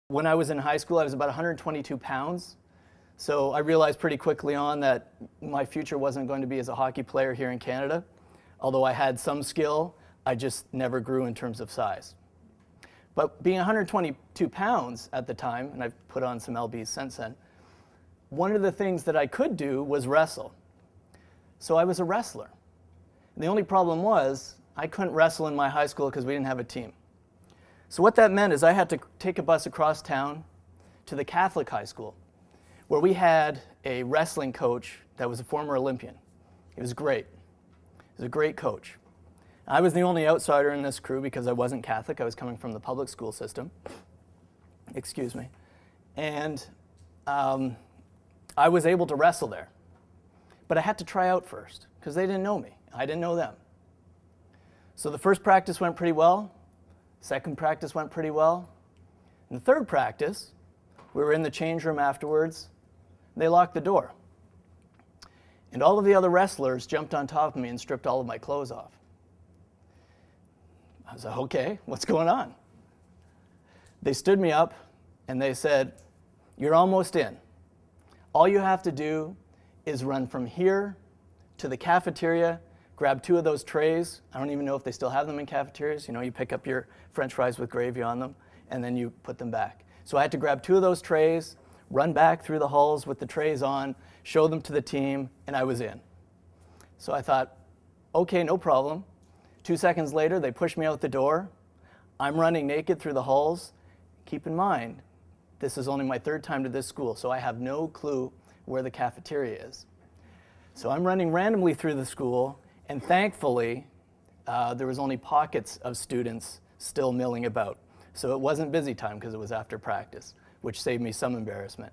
When I was in high school, I was about 122 pounds. So I realized pretty quickly on that my future wasn't going to be as a hockey player here in Canada. Although I had some skill, I just never grew in terms of size. But being 122 pounds at the time, and I've put on some lbs since then, one of the things that I could do was wrestle. So I was a wrestler. And the only problem was I couldn't wrestle in my high school because we didn't have a team. So what that meant is I had to take a bus across town to the Catholic high school, where we had a wrestling coach that was a former Olympian. He was great. He was a great coach. I was the only outsider in this crew because I wasn't Catholic. I was coming from the public school system. Excuse me. And I was able to wrestle there. But I had to try out first because they didn't know me. I didn't know them. So the first practice went pretty well. Second practice went pretty well. And the third practice, we were in the change room afterwards. They locked the door. And all of the other wrestlers jumped on top of me and stripped all of my clothes off. I was like, okay, what's going on? They stood me up and they said, you're almost in. All you have to do is run from here to the cafeteria, grab 2 of those trays. I don't even know if they still have them in cafeterias. You know, you pick up your French fries with gravy on them, and then you put them back. So I had to grab 2 of those trays, run back through the halls with the trays on, show them to the team, and I was in. So I thought, okay, no problem. 2 seconds later, they push me out the door. I'm running naked through the halls. Keep in mind, this is only my 3rd time to this school, so I have no clue where the cafeteria is. So I'm running randomly through the school, and thankfully, there was only pockets of students still milling about. So it wasn't busy time because it was after practice, which saved me some embarrassment.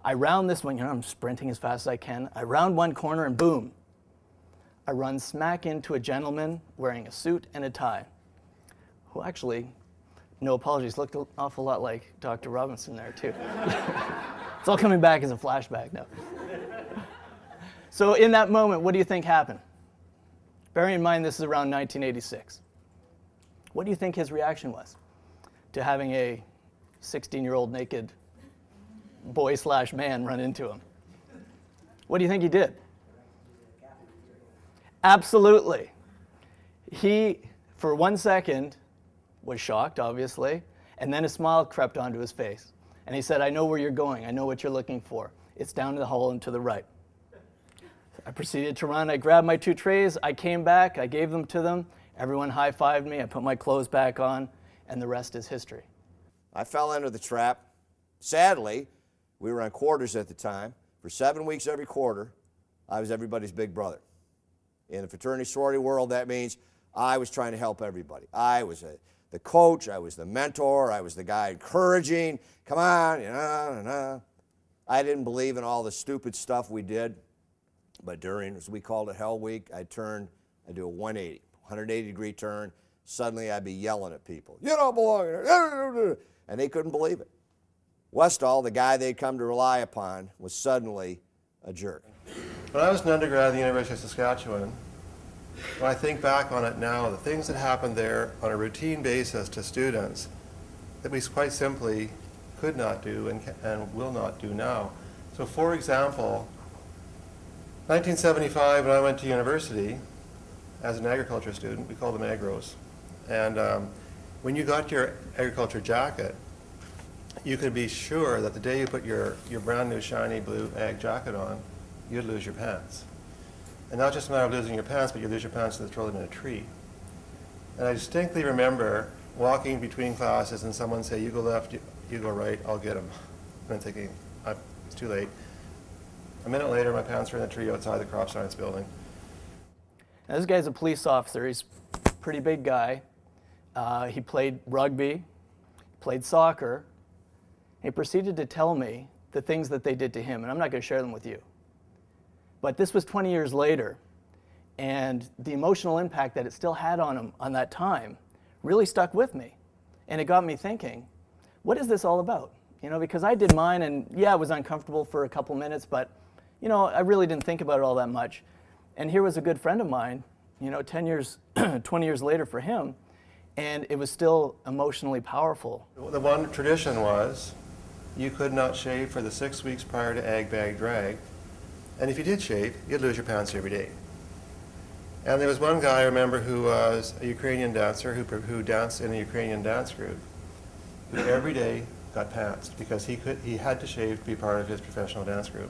I round this one, I'm sprinting as fast as I can. I round one corner and boom, I run smack into a gentleman wearing a suit and a tie, who actually, no apologies, looked an awful lot like Dr. Robinson there too. It's all coming back as a flashback now. So in that moment, what do you think happened? Bearing in mind this is around 1986. What do you think his reaction was to having a 16-year-old naked boy/man run into him? What do you think he did? Absolutely. He, for 1 second, was shocked, obviously, and then a smile crept onto his face. And he said, I know where you're going. I know what you're looking for. It's down the hall and to the right. I proceeded to run. I grabbed my 2 trays. I came back. I gave them to them. Everyone high-fived me. I put my clothes back on, and the rest is history. I fell into the trap. Sadly, we were on quarters at the time. For 7 weeks every quarter, I was everybody's big brother. In the fraternity sorority world, that means I was trying to help everybody. I was the coach. I was the mentor. I was the guy encouraging. Come on, I didn't believe in all the stupid stuff we did. But during, as we called it, Hell Week, I'd do a 180-degree turn. Suddenly I'd be yelling at people, you don't belong here, and they couldn't believe it. Westall, the guy they'd come to rely upon, was suddenly a jerk. When I was an undergrad at the University of Saskatchewan, when I think back on it now, the things that happened there on a routine basis to students that we quite simply could not do and will not do now. So for example, 1975, when I went to university as an agriculture student, we called them agros. And when you got your agriculture jacket, you could be sure that the day you put your brand new shiny blue ag jacket on, you'd lose your pants. And not just a matter of losing your pants, but you'd lose your pants and throw them in a tree. And I distinctly remember walking between classes and someone say, you go left, you go right, I'll get them. And I'm thinking, it's too late. A minute later, my pants were in a tree outside the crop science building. Now, this guy's a police officer. He's a pretty big guy. He played rugby, played soccer. He proceeded to tell me the things that they did to him, and I'm not going to share them with you. But this was 20 years later, and the emotional impact that it still had on him on that time really stuck with me. And it got me thinking, what is this all about? Because I did mine, and yeah, it was uncomfortable for a couple minutes, but I really didn't think about it all that much. And here was a good friend of mine, 10 years, 20 years later for him, and it was still emotionally powerful. The one tradition was you could not shave for the 6 weeks prior to ag bag drag, and if you did shave, you'd lose your pants every day. And there was one guy I remember who was a Ukrainian dancer who danced in a Ukrainian dance group, who every day got pantsed because he had to shave to be part of his professional dance group.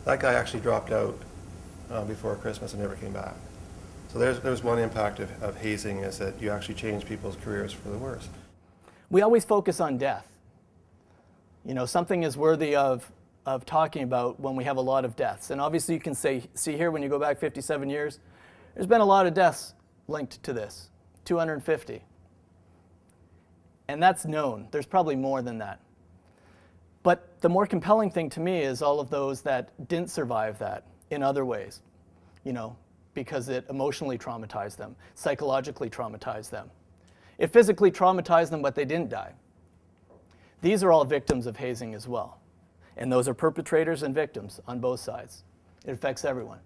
That guy actually dropped out before Christmas and never came back. So there's one impact of hazing, is that you actually change people's careers for the worse. We always focus on death. You know, something is worthy of talking about when we have a lot of deaths. And obviously you can see here, when you go back 57 years, there's been a lot of deaths linked to this, 250. And that's known. There's probably more than that. But the more compelling thing to me is all of those that didn't survive that in other ways, you know, because it emotionally traumatized them, psychologically traumatized them. It physically traumatized them, but they didn't die. These are all victims of hazing as well. And those are perpetrators and victims on both sides. It affects everyone.